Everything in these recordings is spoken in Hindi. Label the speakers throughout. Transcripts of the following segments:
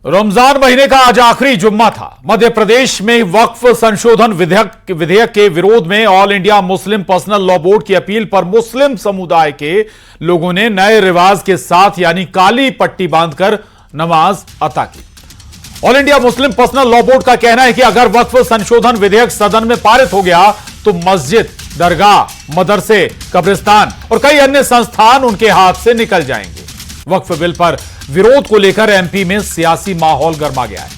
Speaker 1: रमजान महीने का आज आखिरी जुम्मा था। मध्य प्रदेश में वक्फ संशोधन विधेयक के विरोध में all India Muslim personal law board की अपील पर मुस्लिम समुदाय के लोगों ने नए रिवाज के साथ यानी काली पट्टी बांधकर नमाज अता की। All India Muslim personal law board का कहना है कि अगर वक्फ संशोधन विधेयक सदन में पारित हो गया तो मस्जिद, दरगाह, मदरसे, कब्रिस्तान और कई अन्य संस्थान उनके हाथ से निकल जाएंगे। वक्फ बिल पर विरोध को लेकर एमपी में सियासी माहौल गर्मा गया है।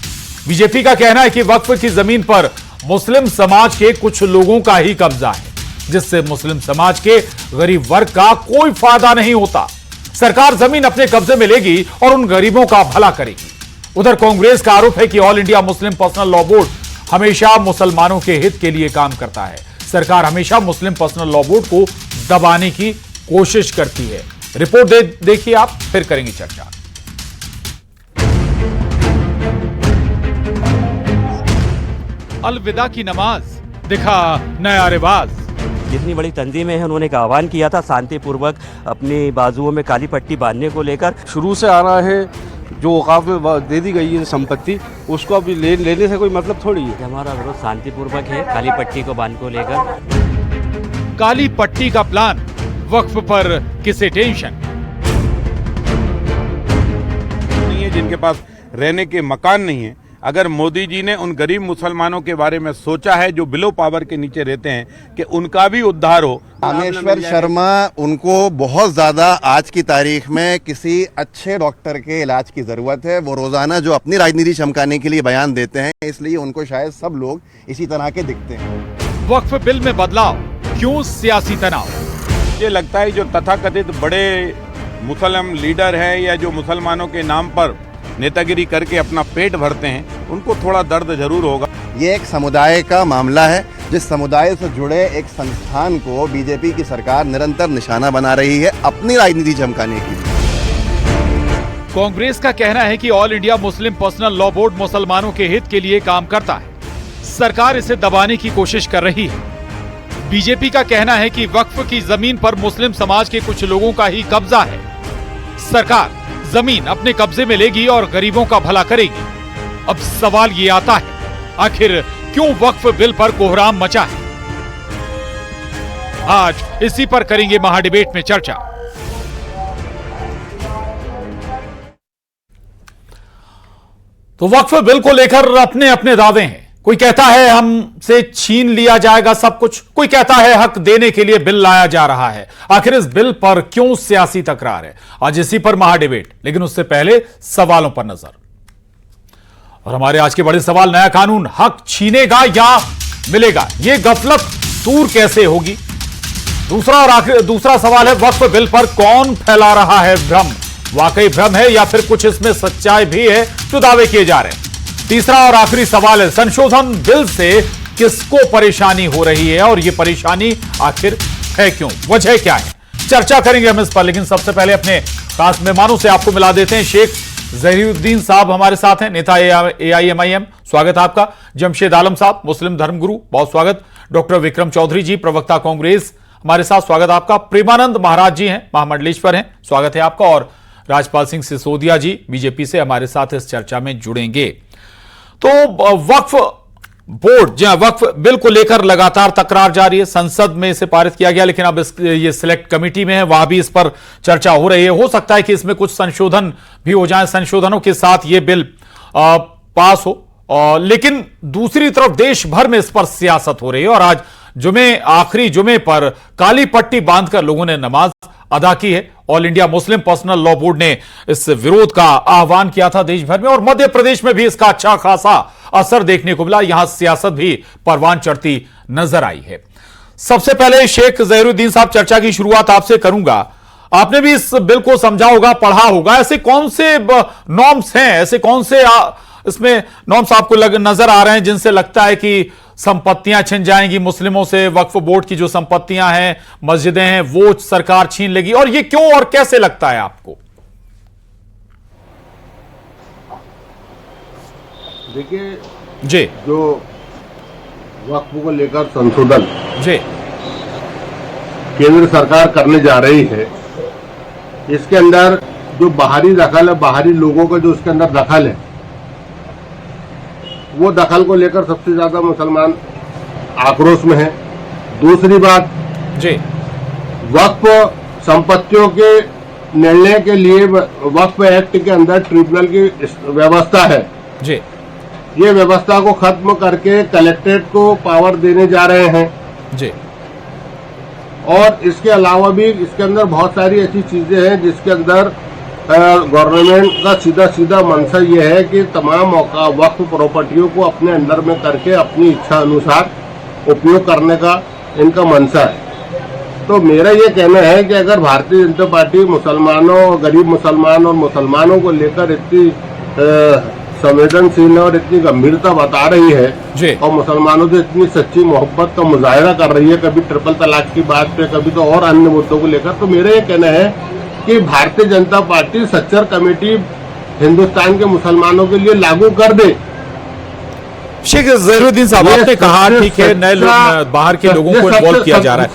Speaker 1: बीजेपी का कहना है कि वक्फ की जमीन पर मुस्लिम समाज के कुछ लोगों का ही कब्जा है, जिससे मुस्लिम समाज के गरीब वर्ग का कोई फायदा नहीं होता। सरकार जमीन अपने कब्जे में लेगी और उन गरीबों का भला करेगी। उधर कांग्रेस का आरोप है कि all India Muslim personal law board हमेशा मुसलमानों के हित के लिए काम करता है। सरकार हमेशा मुस्लिम पर्सनल लॉ बोर्ड को दबाने की कोशिश करती है। रिपोर्ट देखिए आप, फिर करेंगे चर्चा। अलविदा की नमाज, दिखा नया रिवाज।
Speaker 2: जितनी बड़ी तंजीमें हैं उन्होंने एक आह्वान किया था शांतिपूर्वक अपनी बाजुओं में काली पट्टी बांधने को लेकर।
Speaker 3: शुरू से आ रहा है जो औकाफ में दे दी गई है संपत्ति, उसको अभी लेने से कोई मतलब थोड़ी है।
Speaker 2: हमारा विरोध शांतिपूर्वक है काली पट्टी को बांध को लेकर।
Speaker 1: काली पट्टी का प्लान, वक्फ पर किसे टेंशन
Speaker 4: नहीं है जिनके पास रहने के मकान नहीं है। अगर मोदी जी ने उन गरीब मुसलमानों के बारे में सोचा है जो बिलो पावर के नीचे रहते हैं कि उनका भी उद्धार हो।
Speaker 5: रामेश्वर शर्मा, उनको बहुत ज्यादा आज की तारीख में किसी अच्छे डॉक्टर के इलाज की जरूरत है। वो रोजाना जो अपनी राजनीति चमकाने के लिए बयान देते हैं, इसलिए उनको शायद सब लोग इसी तरह के दिखते हैं।
Speaker 1: वक्फ बिल में बदलाव, क्यों सियासी तनाव?
Speaker 4: मुझे लगता है जो तथाकथित बड़े मुसलमान लीडर हैं या जो मुसलमानों के नाम पर नेतागिरी करके अपना पेट भरते हैं, उनको थोड़ा दर्द जरूर होगा।
Speaker 5: ये एक समुदाय का मामला है, जिस समुदाय से जुड़े एक संस्थान को बीजेपी की सरकार निरंतर निशाना बना रही है अपनी राजनीति चमकाने के लिए।
Speaker 1: कांग्रेस का कहना है कि all India Muslim personal law board मुसलमानों के हित के लिए काम करता है। सरकार इसे दबाने की कोशिश कर रही है। बीजेपी का कहना है कि वक्फ की जमीन पर मुस्लिम समाज के कुछ लोगों का ही कब्जा है। सरकार जमीन अपने कब्जे में लेगी और गरीबों का भला करेगी। अब सवाल ये आता है, आखिर क्यों वक्फ बिल पर कोहराम मचा है? आज इसी पर करेंगे महाडिबेट में चर्चा। तो वक्फ बिल को लेकर अपने अपने दावे हैं। कोई कहता है हमसे छीन लिया जाएगा सब कुछ, कोई कहता है हक देने के लिए बिल लाया जा रहा है। आखिर इस बिल पर क्यों सियासी तकरार है? आज इसी पर महाडिबेट, लेकिन उससे पहले सवालों पर नजर। और हमारे आज के बड़े सवाल, नया कानून हक छीनेगा या मिलेगा? यह गफलत दूर कैसे होगी? दूसरा सवाल है, वक्फ बिल पर कौन फैला रहा है भ्रम? वाकई भ्रम है या फिर कुछ इसमें सच्चाई भी है जो दावे किए जा रहे हैं? तीसरा और आखिरी सवाल है, संशोधन बिल से किसको परेशानी हो रही है और यह परेशानी आखिर है क्यों, वजह क्या है? चर्चा करेंगे हम इस पर, लेकिन सबसे पहले अपने खास मेहमानों से आपको मिला देते हैं। शेख जहीरुद्दीन साहब हमारे साथ हैं, नेता AIMIM, स्वागत आपका। जमशेद आलम साहब, मुस्लिम धर्मगुरु, बहुत स्वागत। डॉक्टर विक्रम चौधरी जी, प्रवक्ता कांग्रेस, हमारे साथ, स्वागत आपका। प्रेमानंद महाराज जी हैं, महामंडलेश्वर हैं, स्वागत है आपका। और राजपाल सिंह सिसोदिया जी बीजेपी से हमारे साथ इस चर्चा में जुड़ेंगे। तो वक्फ बोर्ड, जहां वक्फ बिल को लेकर लगातार तकरार जारी है, संसद में इसे पारित किया गया, लेकिन अब ये सिलेक्ट कमेटी में है, वहां भी इस पर चर्चा हो रही है। हो सकता है कि इसमें कुछ संशोधन भी हो जाए, संशोधनों के साथ ये बिल पास हो। लेकिन दूसरी तरफ देश भर में इस पर सियासत हो रही है और आज आखिरी जुमे पर काली पट्टी बांधकर लोगों ने नमाज अदा की है। All India Muslim personal law board ने इस विरोध का आह्वान किया था देश भर में, और मध्य प्रदेश में भी इसका अच्छा खासा असर देखने को मिला। यहां सियासत भी परवान चढ़ती नजर आई है। सबसे पहले शेख जहीरुद्दीन साहब, चर्चा की शुरुआत आपसे करूंगा। आपने भी इस बिल को समझा होगा, पढ़ा होगा। ऐसे कौन से नॉर्म्स हैं, ऐसे कौन से इसमें नॉर्म्स आपको नजर आ रहे हैं जिनसे लगता है कि संपत्तियां छिन जाएंगी मुस्लिमों से? वक्फ बोर्ड की जो संपत्तियां हैं, मस्जिदें हैं, वो सरकार छीन लेगी, और ये क्यों और कैसे लगता है आपको?
Speaker 6: देखिए
Speaker 1: जी,
Speaker 6: जो वक्फ को लेकर संशोधन
Speaker 1: जी
Speaker 6: केंद्र सरकार करने जा रही है, इसके अंदर जो बाहरी दखल है, बाहरी लोगों का जो उसके अंदर दखल है, वो दखल को लेकर सबसे ज्यादा मुसलमान आक्रोश में है। दूसरी बात,
Speaker 1: जी,
Speaker 6: वक्फ संपत्तियों के निर्णय के लिए वक्फ एक्ट के अंदर ट्रिब्यूनल की व्यवस्था है।
Speaker 1: जी,
Speaker 6: ये व्यवस्था को खत्म करके कलेक्ट्रेट को पावर देने जा रहे हैं।
Speaker 1: जी,
Speaker 6: और इसके अलावा भी इसके अंदर बहुत सारी ऐसी चीजें हैं जिसके अंदर गवर्नमेंट का सीधा सीधा मंशा ये है कि तमाम वक्फ प्रॉपर्टियों को अपने अंडर में करके अपनी इच्छा अनुसार उपयोग करने का इनका मंशा है। तो मेरा ये कहना है कि अगर भारतीय जनता पार्टी मुसलमानों, गरीब मुसलमान और मुसलमानों को लेकर इतनी संवेदनशील और इतनी गंभीरता बता रही है
Speaker 1: जी,
Speaker 6: और मुसलमानों से इतनी सच्ची मोहब्बत का मुजाहरा कर रही है, कभी ट्रिपल तलाक की बात पे, कभी तो और अन्य मुद्दों को लेकर, तो मेरा ये कहना है कि भारतीय जनता पार्टी सच्चर कमेटी हिंदुस्तान के मुसलमानों के लिए लागू कर दे।
Speaker 1: शेख जहीरुद्दीन साहब, आपने कहा ठीक है, नए लोग, बाहर के लोगों को इन्वॉल्व किया जा रहा है,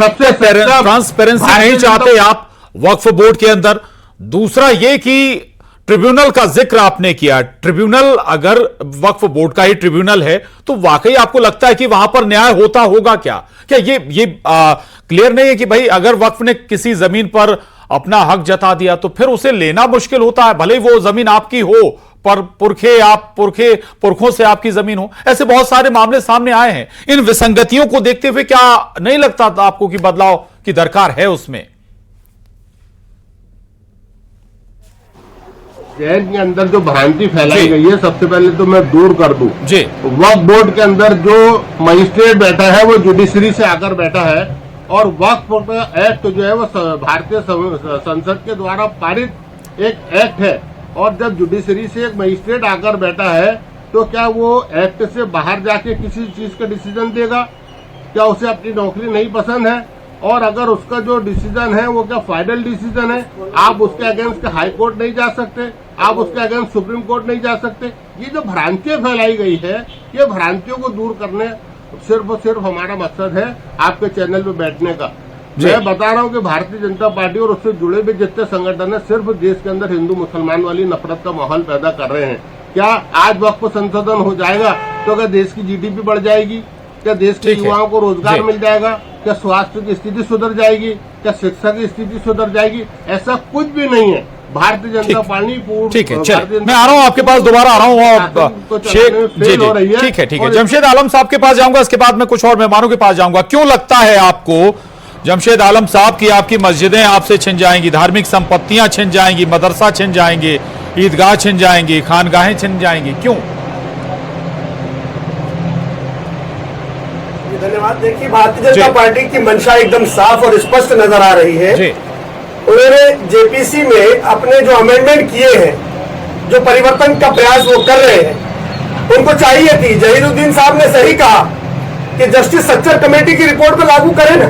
Speaker 1: ट्रांसपेरेंसी नहीं चाहते आप वक्फ बोर्ड के अंदर। दूसरा ये कि ट्रिब्यूनल का जिक्र आपने किया, ट्रिब्यूनल अगर वक्फ बोर्ड का ही ट्रिब्यूनल है तो वाकई आपको लगता है कि वहां पर न्याय होता होगा क्या ये क्लियर नहीं है कि भाई अगर वक्फ ने किसी जमीन पर अपना हक जता दिया तो फिर उसे लेना मुश्किल होता है, भले ही वो जमीन आपकी हो पर पुरखों से आपकी जमीन हो। ऐसे बहुत सारे मामले सामने आए हैं। इन विसंगतियों को देखते हुए क्या नहीं लगता था आपको कि बदलाव की दरकार है उसमें?
Speaker 6: जैन के अंदर जो भ्रांति फैलाई गई है, सबसे पहले तो मैं दूर कर दूं।
Speaker 1: जी,
Speaker 6: वक्फ बोर्ड के अंदर जो मजिस्ट्रेट बैठा है वो जुडिशरी से आकर बैठा है, और वक्फ एक्ट जो है वो भारतीय संसद के द्वारा पारित एक एक्ट है। और जब जुडिशरी से एक मजिस्ट्रेट आकर बैठा है तो क्या वो एक्ट से बाहर जाके किसी चीज का डिसीजन देगा? क्या उसे अपनी नौकरी नहीं पसंद है? और अगर उसका जो डिसीजन है वो क्या फाइनल डिसीजन है? आप उसके अगेंस्ट हाई कोर्ट नहीं जा सकते, आप उसके अगेंस्ट सुप्रीम कोर्ट नहीं जा सकते। ये जो भ्रांतियां फैलाई गई है, ये भ्रांतियों को दूर करने सिर्फ और सिर्फ हमारा मकसद है आपके चैनल पे बैठने का। मैं बता रहा हूँ कि भारतीय जनता पार्टी और उससे जुड़े भी जितने संगठन है सिर्फ देश के अंदर हिंदू मुसलमान वाली नफरत का माहौल पैदा कर रहे हैं। क्या आज वक्फ संशोधन हो जाएगा तो क्या देश की जीडीपी बढ़ जाएगी? क्या देश के युवाओं को रोजगार मिल जाएगा? क्या स्वास्थ्य की स्थिति सुधर जाएगी? क्या शिक्षा की स्थिति सुधर जाएगी? ऐसा कुछ भी नहीं है। भारतीय जनता पार्टी
Speaker 1: ठीक है, चलिए मैं आ रहा हूं आपके पास, दोबारा आ रहा हूं शेख जी, ठीक है, जमशेद आलम साहब के पास जाऊंगा, इसके बाद मैं कुछ और मेहमानों के पास जाऊंगा। क्यों लगता है आपको जमशेद आलम साहब की आपकी मस्जिदें आपसे छिन जाएंगी, धार्मिक संपत्तियां छिन जाएंगी, मदरसा छिन जाएंगे, ईदगाह छिन जाएंगी, खानगाहें छिन जाएंगी, क्यों?
Speaker 7: धन्यवाद। देखिए, भारतीय जनता पार्टी की मंशा एकदम साफ और स्पष्ट नजर आ रही है। उन्होंने जेपीसी में अपने जो अमेंडमेंट किए हैं, जो परिवर्तन का प्रयास वो कर रहे हैं, उनको चाहिए थी, जहीरुद्दीन साहब ने सही कहा कि जस्टिस सच्चर कमेटी की रिपोर्ट को लागू करें ना,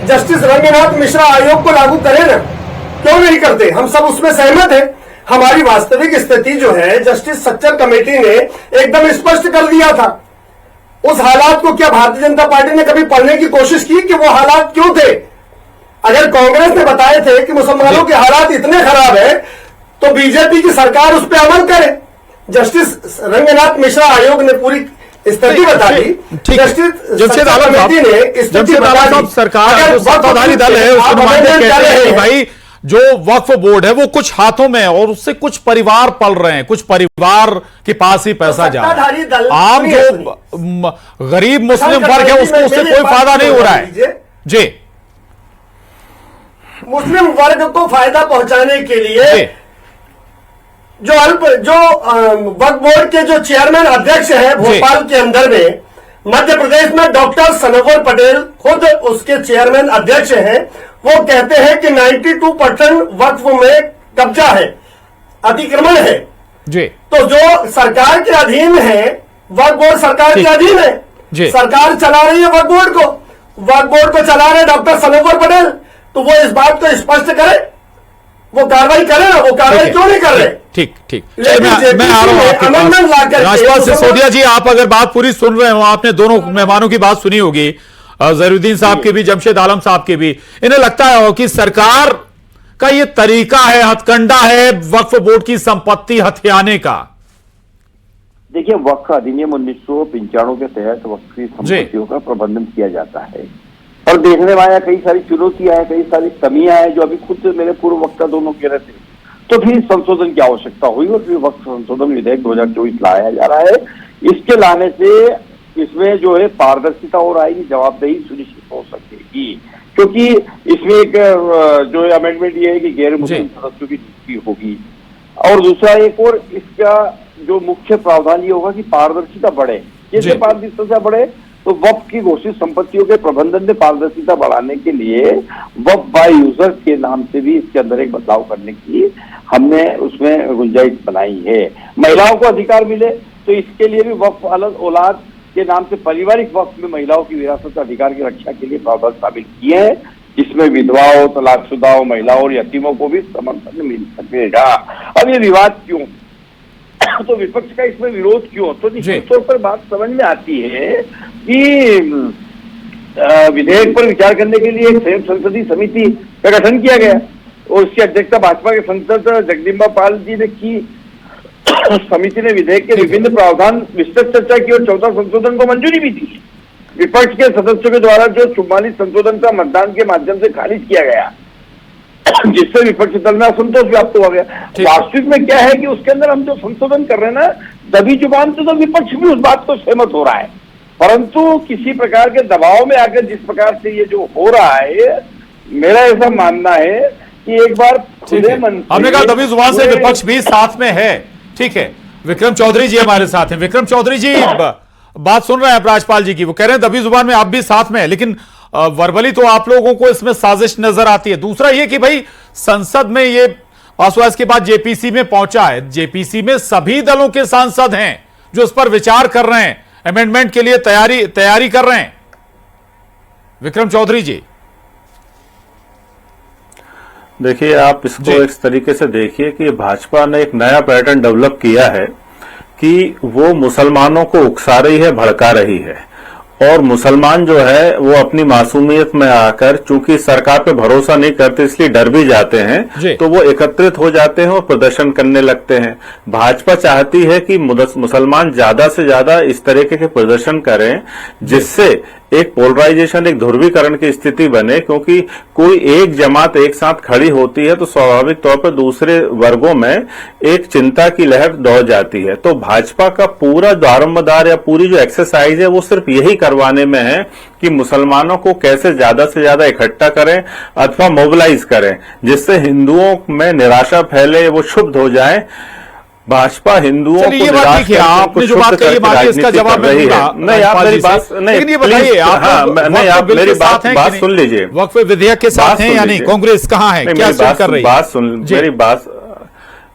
Speaker 7: जस्टिस रंगनाथ मिश्रा आयोग को लागू करें ना, क्यों नहीं करते? हम सब उसमें सहमत हैं। हमारी वास्तविक स्थिति जो है जस्टिस सच्चर कमेटी ने एकदम स्पष्ट कर दिया था। उस हालात को क्या भारतीय जनता पार्टी ने कभी पढ़ने की कोशिश की कि वो हालात क्यों थे? अगर कांग्रेस ने बताए थे कि मुसलमानों के हालात इतने खराब है तो बीजेपी की सरकार उस पर अमल करे। जस्टिस रंगनाथ मिश्रा आयोग ने पूरी स्थिति बता दी। जस्टिस
Speaker 1: जमशेद आलम साहब, सरकार जो सत्ताधारी दल है उसके नुमाइंदे कहते हैं कि भाई जो वक्फ बोर्ड है वो कुछ हाथों में है और उससे कुछ परिवार पल रहे हैं, कुछ परिवार के पास ही पैसा जा रहा है। आम जो गरीब मुस्लिम वर्ग है उसको उससे कोई फायदा नहीं हो रहा है। जी,
Speaker 7: मुस्लिम वर्ग को फायदा पहुंचाने के लिए जो वक्फ बोर्ड के जो चेयरमैन अध्यक्ष हैं भोपाल के अंदर में, मध्य प्रदेश में डॉक्टर सनोवर पटेल खुद उसके चेयरमैन अध्यक्ष हैं। वो कहते हैं कि 92% वक्फ में कब्जा है, अतिक्रमण है
Speaker 1: जी।
Speaker 7: तो जो सरकार के अधीन है, वक्फ बोर्ड सरकार के अधीन है, सरकार चला रही है वक्फ बोर्ड को चला रहे डॉक्टर सनोवर पटेल, तो वो इस बात को स्पष्ट करे, वो कार्रवाई करे ना, वो कार्रवाई क्यों नहीं कर रहे?
Speaker 1: ठीक मैं आ रहा हूं राजपाल सिसोदिया जी, आप अगर बात पूरी सुन रहे हो, आपने दोनों मेहमानों की बात सुनी होगी, जहीरुद्दीन साहब की भी, जमशेद आलम साहब की भी, इन्हें लगता है कि सरकार का ये तरीका है, हथकंडा है वक्फ बोर्ड की संपत्ति हथियाने का?
Speaker 8: देखिए, वक्फ अधिनियम 1995 के तहत वक्फ की संपत्तियों का प्रबंधन किया जाता है और देखने में आया कई सारी चुनौतियां हैं, कई सारी कमियां हैं, जो अभी खुद मेरे पूर्व वक्ता दोनों कह रहे थे। तो फिर संशोधन की आवश्यकता हुई और फिर वक्फ संशोधन विधेयक 2024 लाया जा रहा है। इसके लाने से इसमें जो है पारदर्शिता और आएगी, जवाबदेही सुनिश्चित हो सकेगी, क्योंकि इसमें एक जो अमेंडमेंट ये है कि गैर मुस्लिम सदस्यों की नियुक्ति होगी और दूसरा एक और इसका जो मुख्य प्रावधान ये होगा कि पारदर्शिता बढ़े। कैसे पारदर्शिता बढ़े? तो वक्फ की घोषित संपत्तियों के प्रबंधन में पारदर्शिता बढ़ाने के लिए वक्फ बाय यूजर के नाम से भी इसके अंदर एक बदलाव करने की हमने उसमें गुंजाइश बनाई है। महिलाओं को अधिकार मिले तो इसके लिए भी वक्फ अलग औलाद के नाम से पारिवारिक वक्फ में महिलाओं की विरासत अधिकार की रक्षा के लिए प्रावधान शामिल किए हैं, जिसमें विधवाओं, तलाकशुदाओं, महिलाओं और यतीमों को भी समर्थन मिल सकेगा। अब ये विवाद क्यों? तो विपक्ष का इसमें विरोध क्यों? तो निश्चित तौर पर बात समझ में आती है कि विधेयक पर विचार करने के लिए एक संयुक्त संसदीय समिति का गठन किया गया और उसकी अध्यक्षता भाजपा के सांसद जगदम्बा पाल जी ने की। समिति ने विधेयक के विभिन्न प्रावधान विस्तृत चर्चा की और 14 संशोधन को मंजूरी भी दी। विपक्ष के सदस्यों के द्वारा जो 44 संशोधन का मतदान के माध्यम से खारिज किया गया, जिससे विपक्षी दल में असंतोष व्याप्त हो गया। वास्तविक में क्या है कि उसके अंदर हम जो संशोधन कर रहे हैं ना, दबी जुबान से तो विपक्ष भी उस बात को सहमत हो रहा है, परंतु किसी प्रकार के दबाव में आकर जिस प्रकार से ये जो हो रहा है, मेरा ऐसा मानना है कि एक बार खुले मन से
Speaker 1: हमने कहा दबी जुबान से विपक्ष भी साथ में है। ठीक है, विक्रम चौधरी जी हमारे साथ हैं। विक्रम चौधरी जी बात सुन रहे हैं राज्यपाल जी की, वो कह रहे हैं दबी जुबान में आप भी साथ में है, लेकिन वर्बली तो आप लोगों को इसमें साजिश नजर आती है। दूसरा ये कि भाई संसद में ये पास के बाद जेपीसी में पहुंचा है, जेपीसी में सभी दलों के सांसद हैं जो इस पर विचार कर रहे हैं, अमेंडमेंट के लिए तैयारी कर रहे हैं। विक्रम चौधरी जी
Speaker 9: देखिए, आप इसको इस तरीके से देखिए कि भाजपा ने एक नया पैटर्न डेवलप किया है कि वो मुसलमानों को उकसा रही है, भड़का रही है, और मुसलमान जो है वो अपनी मासूमियत में आकर, चूंकि सरकार पे भरोसा नहीं करते इसलिए डर भी जाते हैं, तो वो एकत्रित हो जाते हैं और प्रदर्शन करने लगते हैं। भाजपा चाहती है कि मुसलमान ज्यादा से ज्यादा इस तरीके के प्रदर्शन करें, जिससे एक पोलराइजेशन, एक ध्रुवीकरण की स्थिति बने, क्योंकि कोई एक जमात एक साथ खड़ी होती है तो स्वाभाविक तौर पर दूसरे वर्गों में एक चिंता की लहर दौड़ जाती है। तो भाजपा का पूरा दारोमदार या पूरी जो एक्सरसाइज है वो सिर्फ यही करवाने में है कि मुसलमानों को कैसे ज्यादा से ज्यादा इकट्ठा करें अथवा मोबिलाइज करें, जिससे हिंदुओं में निराशा फैले, वो क्षुब्ध हो जाए। भाजपा हिंदुओं को निराश करके
Speaker 1: आपने जो बात कही इसका जवाब मैं दूंगा।
Speaker 9: नहीं, आप मेरी बात नहीं बताइए, आप मेरी बात सुन लीजिए।
Speaker 1: वक्फ विधेयक के साथ हैं या नहीं? कांग्रेस कहां है, क्या कर रही है?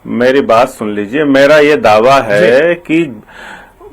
Speaker 9: मेरी बात सुन लीजिए। मेरा ये दावा है कि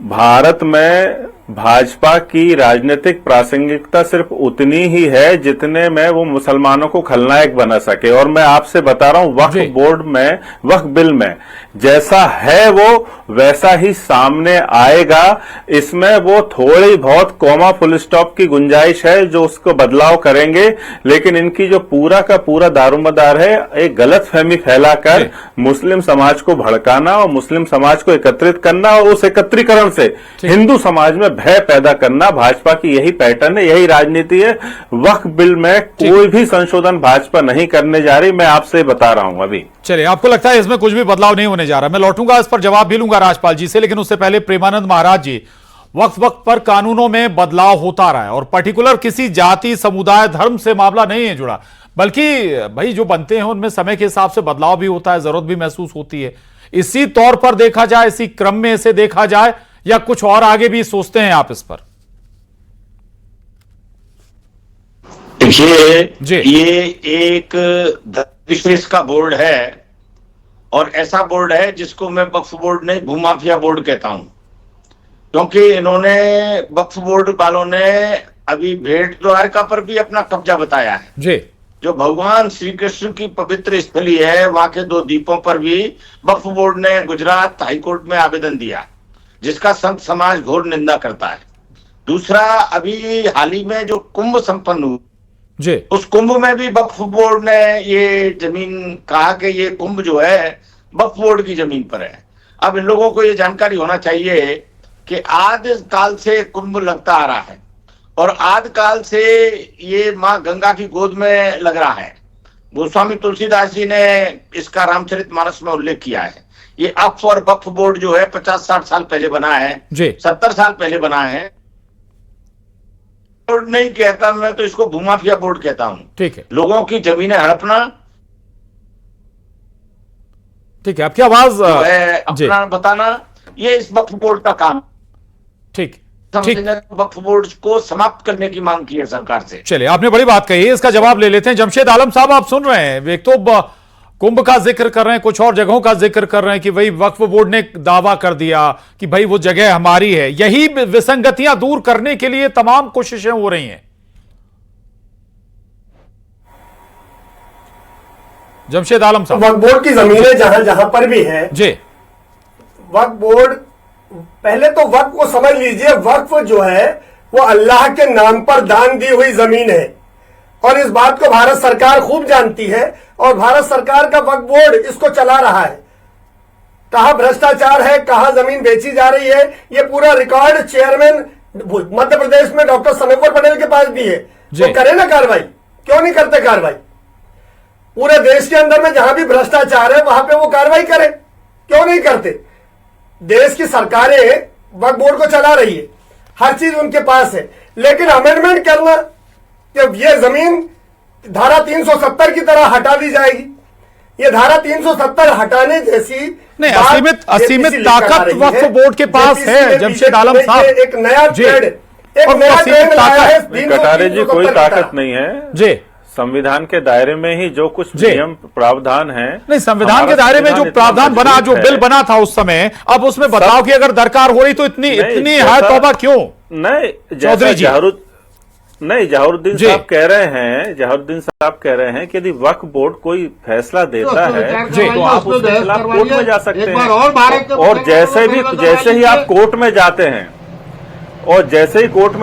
Speaker 9: भारत में भाजपा की राजनीतिक प्रासंगिकता सिर्फ उतनी ही है जितने में वो मुसलमानों को खलनायक बना सके। और मैं आपसे बता रहा हूं, वक्फ बोर्ड में, वक्फ बिल में जैसा है वो वैसा ही सामने आएगा। इसमें वो थोड़ी बहुत कॉमा फुल स्टॉप की गुंजाइश है जो उसको बदलाव करेंगे, लेकिन इनकी जो पूरा का पूरा दारोमदार है एक गलत फहमी फैलाकर मुस्लिम समाज को भड़काना और मुस्लिम समाज को एकत्रित करना और उस एकत्रीकरण से हिंदू समाज में भय पैदा करना। भाजपा की यही पैटर्न है, यही राजनीति है। वक्फ बिल में कोई भी संशोधन भाजपा नहीं करने जा रही, मैं आपसे बता रहा हूं अभी।
Speaker 1: चलिए, आपको लगता है इसमें कुछ भी बदलाव नहीं होने जा रहा? मैं लौटूंगा इस पर, जवाब भी लूंगा राज्यपाल जी से, लेकिन उससे पहले प्रेमानंद महाराज जी, वक्त पर कानूनों में बदलाव होता रहा है और पर्टिकुलर किसी जाति, समुदाय, धर्म से मामला नहीं है जुड़ा, बल्कि भाई जो बनते हैं उनमें समय के हिसाब से बदलाव भी होता है, जरूरत भी महसूस होती है। इसी तौर पर देखा जाए, इसी क्रम में इसे देखा जाए, या कुछ और आगे भी सोचते हैं आप इस पर?
Speaker 10: देखिए, ये एक विशेष का बोर्ड है और ऐसा बोर्ड है जिसको मैं वक्फ बोर्ड नहीं, भूमाफिया बोर्ड कहता हूं, क्योंकि इन्होंने, वक्फ बोर्ड वालों ने अभी भेंट द्वारका पर भी अपना कब्जा बताया है
Speaker 1: जी। जो
Speaker 10: भगवान श्री कृष्ण की पवित्र स्थली है, वहां के 2 द्वीपों पर भी वक्फ बोर्ड ने गुजरात हाईकोर्ट में आवेदन दिया, जिसका संत समाज घोर निंदा करता है। दूसरा, अभी हाल ही में जो कुंभ संपन्न हुआ
Speaker 1: जी,
Speaker 10: उस कुंभ में भी वक्फ बोर्ड ने ये जमीन कहा कि ये कुंभ जो है वक्फ बोर्ड की जमीन पर है। अब इन लोगों को ये जानकारी होना चाहिए कि आदि काल से कुंभ लगता आ रहा है और आदि काल से ये माँ गंगा की गोद में लग रहा है। गोस्वामी तुलसीदास जी ने इसका रामचरितमानस में उल्लेख किया है। ये अक्फ और वक्फ बोर्ड जो है 50-60 साल पहले बना है, 70 साल पहले बना है। बोर्ड नहीं कहता मैं तो इसको भूमाफिया बोर्ड कहता हूं।
Speaker 1: ठीक है,
Speaker 10: लोगों की जमीनें हड़पना,
Speaker 1: ठीक है, आपकी आवाज
Speaker 10: अपना बताना, ये इस वक्फ बोर्ड का काम।
Speaker 1: ठीक,
Speaker 10: वक्फ बोर्ड को समाप्त करने की मांग की है सरकार से।
Speaker 1: चलिए, आपने बड़ी बात कही है, इसका जवाब ले लेते हैं। जमशेद आलम साहब, आप सुन रहे हैं, एक तो कुंभ का जिक्र कर रहे हैं, कुछ और जगहों का जिक्र कर रहे हैं कि भाई वक्फ बोर्ड ने दावा कर दिया कि भाई वो जगह हमारी है। यही विसंगतियां दूर करने के लिए तमाम कोशिशें हो रही हैं। जमशेद आलम साहब,
Speaker 7: वक्फ बोर्ड की जमीनें जहां जहां पर भी है
Speaker 1: जी,
Speaker 7: वक्फ बोर्ड, पहले तो वक्फ को समझ लीजिए, वक्फ जो है वो अल्लाह के नाम पर दान दी हुई जमीन है और इस बात को भारत सरकार खूब जानती है और भारत सरकार का वक्फ बोर्ड इसको चला रहा है। कहां भ्रष्टाचार है, कहां जमीन बेची जा रही है, ये पूरा रिकॉर्ड चेयरमैन मध्य प्रदेश में डॉक्टर सनोवर पटेल के पास भी है। वो करे ना कार्रवाई, क्यों नहीं करते कार्रवाई? पूरे देश के अंदर में जहां भी भ्रष्टाचार है वहां पे वो कार्रवाई करे, क्यों नहीं करते? देश की सरकारें वक्फ बोर्ड को चला रही है, हर चीज उनके पास है, लेकिन अमेंडमेंट करना कि ये जमीन धारा 370 की तरह हटा दी जाएगी, ये धारा 370 हटाने जैसी
Speaker 1: नहीं, असीमित ताकत वक्फ बोर्ड के पास है। जमशेद आलम साहब,
Speaker 7: एक नया ट्रेंड, एक नया ट्रेंड लाया है।
Speaker 9: कटारे जी, कोई ताकत नहीं है
Speaker 1: जी,
Speaker 9: संविधान के दायरे में ही जो कुछ नियम प्रावधान है।
Speaker 1: नहीं, संविधान के दायरे में जो प्रावधान बना, जो बिल बना था उस समय, अब उसमें बताओ कि अगर दरकार हो रही तो इतनी है तौबा क्यों?
Speaker 9: नहीं, चौधरी जी, जहरुद्दीन साहब कह रहे हैं कि यदि वक्फ बोर्ड कोई फैसला देता है तो आप उसके खिलाफ कोर्ट में जा सकते हैं। और जैसे ही आप कोर्ट में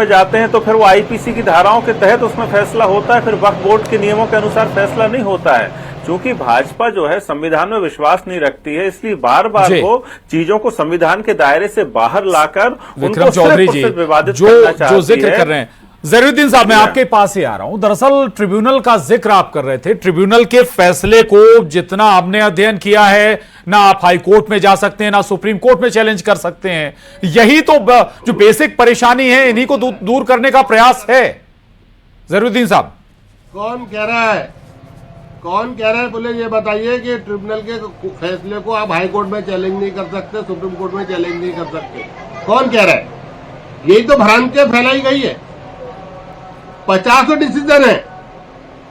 Speaker 9: जाते हैं तो फिर वो आईपीसी की धाराओं के तहत उसमें फैसला होता है, फिर वक्फ बोर्ड के नियमों के अनुसार फैसला नहीं होता है। क्योंकि भाजपा जो है संविधान में विश्वास नहीं रखती है, इसलिए बार बार वो चीजों को संविधान के दायरे से बाहर लाकर
Speaker 1: विक्रम चौधरी जी जो जिक्र कर रहे हैं, जहीरुद्दीन साहब, मैं आपके पास ही आ रहा हूं। दरअसल ट्रिब्यूनल का जिक्र आप कर रहे थे। ट्रिब्यूनल के फैसले को जितना आपने अध्ययन किया है, ना आप हाई कोर्ट में जा सकते हैं, ना सुप्रीम कोर्ट में चैलेंज कर सकते हैं। यही तो जो बेसिक परेशानी है, इन्हीं को दूर करने का प्रयास है। जहीरुद्दीन साहब,
Speaker 6: कौन कह रहा है बोले ये बताइए कि ट्रिब्यूनल के फैसले को आप हाई कोर्ट में चैलेंज नहीं कर सकते, सुप्रीम कोर्ट में चैलेंज नहीं कर सकते? कौन कह रहा है? यही तो भ्रांतियां फैलाई गई है। 50 डिसीजन है।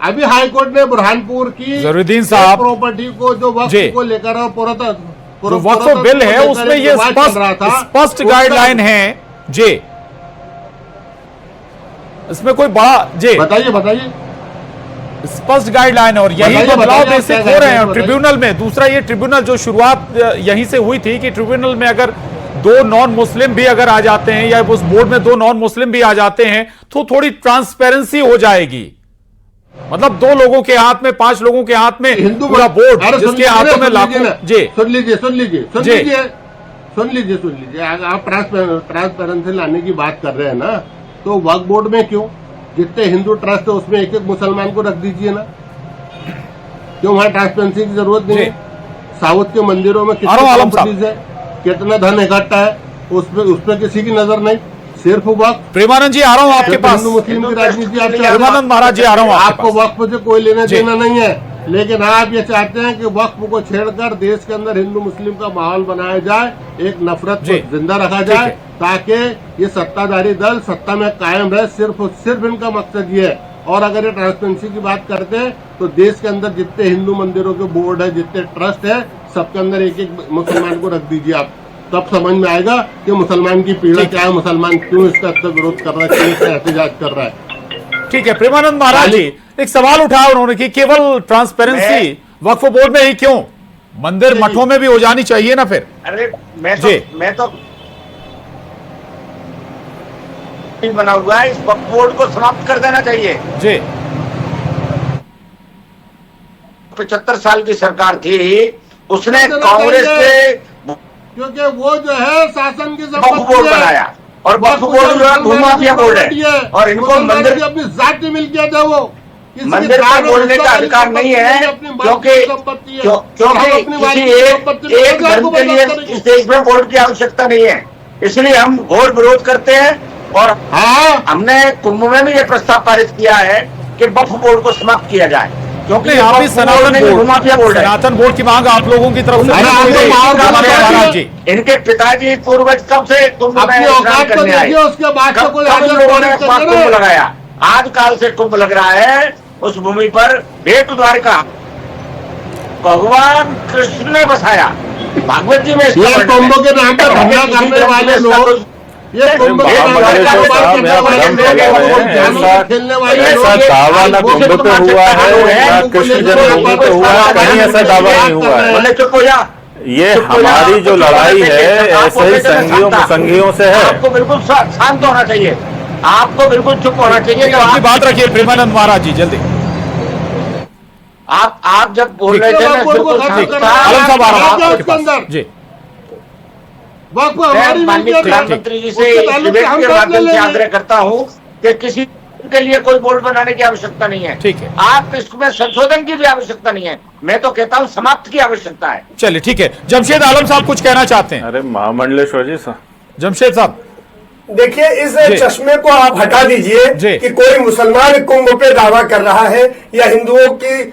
Speaker 6: अभी हाई कोर्ट ने बुरहानपुर की
Speaker 1: जहीरुद्दीन साहब
Speaker 6: प्रॉपर्टी को जो वक्फ को लेकर
Speaker 1: जो वक्फ बिल है उसमें ये स्पष्ट गाइडलाइन है जी, इसमें कोई बड़ा जी
Speaker 6: बताइए
Speaker 1: स्पष्ट गाइडलाइन है और यही बदलाव बेसिक हो रहे हैं ट्रिब्यूनल में। दूसरा, ये ट्रिब्यूनल जो शुरुआत यहीं से हुई थी कि ट्रिब्यूनल में अगर 2 नॉन मुस्लिम भी अगर आ जाते हैं या उस बोर्ड में 2 नॉन मुस्लिम भी आ जाते हैं तो थोड़ी ट्रांसपेरेंसी हो जाएगी। मतलब 2 लोगों के हाथ में, 5 लोगों के हाथ में पूरा बोर्ड, जिसके हाथों में लाखों। जी,
Speaker 6: सुन लीजिए, आप ट्रांसपेरेंसी लाने की बात कर रहे हैं ना, तो वक्फ बोर्ड में क्यों जितने हिंदू ट्रस्ट है उसमें एक मुसलमान को रख दीजिए ना, क्यों वहां ट्रांसपेरेंसी की जरूरत नहीं है? साउथ के मंदिरों में कितनी प्रॉपर्टीज है, कितना धन इकट्ठा है, उसमें किसी की नजर नहीं, सिर्फ वक्फ।
Speaker 1: प्रेमानंद जी, आ रहा हूं आपके पास।
Speaker 6: हिंदू मुस्लिम की राजनीति आप
Speaker 1: प्रेमानंद महाराज जी, आ रहा हूं
Speaker 6: आपको वक्फ से कोई लेना देना नहीं है, लेकिन आप ये चाहते हैं कि वक्फ को छेड़कर देश के अंदर हिंदू मुस्लिम का माहौल बनाया जाए, एक नफरत को जिंदा रखा जाए, ताकि ये सत्ताधारी दल सत्ता में कायम रहे। सिर्फ इनका मकसद ये है। और अगर ये ट्रांसपेरेंसी की बात करते हैं तो देश के अंदर जितने हिंदू मंदिरों के बोर्ड है, जितने ट्रस्ट है, सबके अंदर एक एक मुसलमान को रख दीजिए आप, तब समझ में आएगा कि मुसलमान की पीड़ा क्या है, मुसलमान क्यों इसका विरोध कर रहा है, क्यों इसका एहतजाज कर रहा है।
Speaker 1: ठीक है, प्रेमानंद महाराज जी, एक सवाल उठाया उन्होंने कि केवल ट्रांसपेरेंसी वक्फ बोर्ड में ही क्यों, मंदिर मठों में भी हो जानी चाहिए ना फिर?
Speaker 10: अरे मैं तो बना हुआ है, इस वक्फ बोर्ड को समाप्त कर देना चाहिए
Speaker 1: जी।
Speaker 10: 75 साल की सरकार थी, उसने कांग्रेस के
Speaker 6: क्योंकि वो जो है शासन की
Speaker 10: वक्फ बोर्ड बनाया और वक्फ बोर्ड जो है भूमाफिया बोर्ड है और इनको मंदिर
Speaker 6: अपनी जाति मिल्कियत है वो
Speaker 10: मंदिर पर बोलने का अधिकार नहीं है क्योंकि किसी एक धर्म के लिए इस देश में बोर्ड की आवश्यकता नहीं है। इसलिए हम घोर विरोध करते हैं और हमने कुंभ में भी ये प्रस्ताव पारित किया है कि वक्फ बोर्ड को समाप्त किया जाए क्योंकि
Speaker 1: यहाँ भी सनातन बोर्ड की मांग आप लोगों की तरफ से
Speaker 10: इनके पिताजी पूर्वज कब से कुंभ में स्नान करने आए, कब लोगों ने कुंभ लगाया, आज काल से कुंभ लग रहा है उस भूमि पर भेट द्वारिका भगवान कृष्ण ने बसाया। भागवत जी में
Speaker 6: कुंभ के नाम पर हमला करने वाले लोग, ये कुंभ के नाम पर
Speaker 9: ऐसा दावा न कुंभ पे हुआ है न कृष्ण जन्मभूमि पे हुआ है, कहीं ऐसा दावा नहीं हुआ है।
Speaker 10: चुप हो जा,
Speaker 9: ये हमारी जो लड़ाई है ऐसे ही संघियों से है।
Speaker 10: आपको बिल्कुल शांत होना चाहिए, आपको बिल्कुल चुप होना चाहिए।
Speaker 1: अपनी बात रखिए प्रेमानंद महाराज जी, जल्दी
Speaker 10: आप जब बोल रहे थे मैं बिल्कुल
Speaker 1: जी
Speaker 10: माननीय प्रधानमंत्री जी से डिबेट के माध्यम से आग्रह करता हूं कि किसी के लिए कोई बोर्ड बनाने की आवश्यकता नहीं है।
Speaker 1: ठीक है,
Speaker 10: आप इसमें संशोधन की भी आवश्यकता नहीं है, मैं तो कहता हूं समाप्त की आवश्यकता है।
Speaker 1: चलिए ठीक है, जमशेद आलम साहब कुछ कहना चाहते हैं?
Speaker 9: अरे महामंडलेश्वर जी
Speaker 1: जमशेद साहब
Speaker 7: देखिए, इस चश्मे को आप हटा दीजिए कि कोई मुसलमान कुंभ पे दावा कर रहा है या हिंदुओं के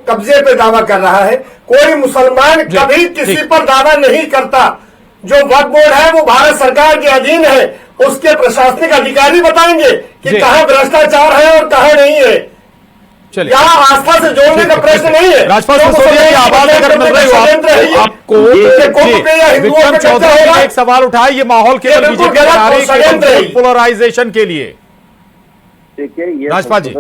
Speaker 7: कब्जे पे दावा कर रहा है। कोई मुसलमान कभी किसी पर दावा नहीं करता। जो वक्फ बोर्ड है वो भारत सरकार के अधीन है, उसके प्रशासनिक अधिकारी बताएंगे कि कहाँ भ्रष्टाचार है और कहाँ नहीं है।
Speaker 1: चलिए,
Speaker 7: यहाँ आस्था से जोड़ने का प्रश्न नहीं है।
Speaker 1: राजपाल आवाज अगर मिल रही हो आपको, विक्रम चौधरी ने एक सवाल उठाया, ये माहौल के पोलराइजेशन के लिए।
Speaker 8: देखिए ये
Speaker 1: राजपाल जी,
Speaker 8: ये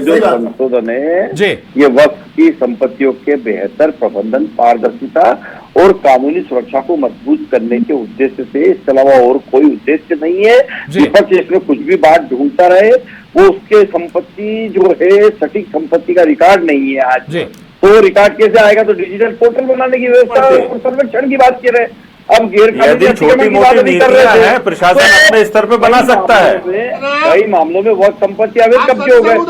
Speaker 8: जो संशोधन है ये वक्फ की संपत्तियों के बेहतर प्रबंधन, पारदर्शिता और कानूनी सुरक्षा को मजबूत करने के उद्देश्य से, इसके अलावा और कोई उद्देश्य नहीं है। विपक्ष इसमें कुछ भी बात ढूंढता रहे, वो उसके संपत्ति जो है सटीक संपत्ति का रिकॉर्ड नहीं है आज, तो रिकॉर्ड कैसे आएगा? तो डिजिटल पोर्टल बनाने की व्यवस्था और सर्वेक्षण की बात कर रहे हैं। अब
Speaker 9: यदि छोटी मोटी नीतियां हैं प्रशासन अपने स्तर पे बना सकता है।
Speaker 8: कई मामलों में वक्त संपत्ति अवैध कब्जे हो गए, तो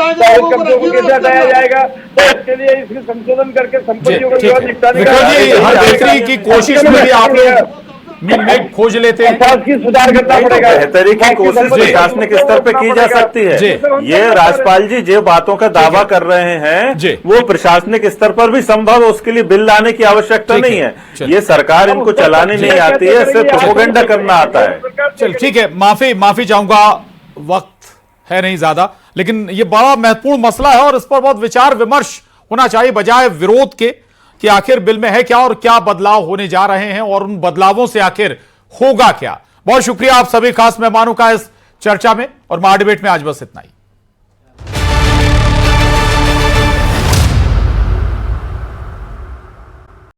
Speaker 8: कब्जों को कैसे हटाया जाएगा? तो इसके लिए इसमें संशोधन करके संपत्तियों को निपटाने
Speaker 1: की कोशिश में आप में खोज लेते हैं,
Speaker 8: सुधार करना पड़ेगा।
Speaker 9: बेहतरी की कोशिश प्रशासनिक स्तर पे की जा सकती है। ये राजपाल जी जो बातों का दावा कर रहे हैं वो प्रशासनिक स्तर पर भी संभव है, उसके लिए बिल लाने की आवश्यकता नहीं है। ये सरकार इनको चलाने नहीं आती है, सिर्फ प्रोपेगेंडा करना आता है।
Speaker 1: चल ठीक है, माफी चाहूंगा, वक्त है नहीं ज्यादा, लेकिन ये बड़ा महत्वपूर्ण मसला है और इस पर बहुत विचार विमर्श होना चाहिए बजाय विरोध के कि आखिर बिल में है क्या और क्या बदलाव होने जा रहे हैं और उन बदलावों से आखिर होगा क्या। बहुत शुक्रिया आप सभी खास मेहमानों का इस चर्चा में, और महाडिबेट में आज बस इतना ही।